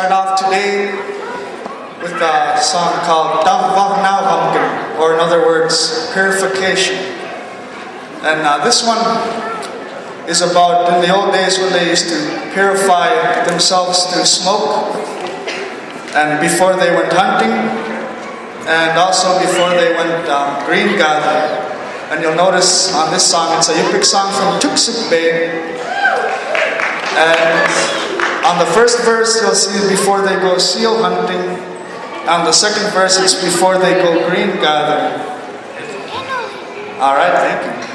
Start off today with a song called Tarvarnauramken, or in other words, purification. And this one is about in the old days when they used to purify themselves through smoke, and before they went hunting, and also before they went green gathering. And you'll notice on this song, it's a Yupik song from Ciuqlia. And on the first verse, you'll see before they go seal hunting. On the second verse, it's before they go green gathering. All right, thank you.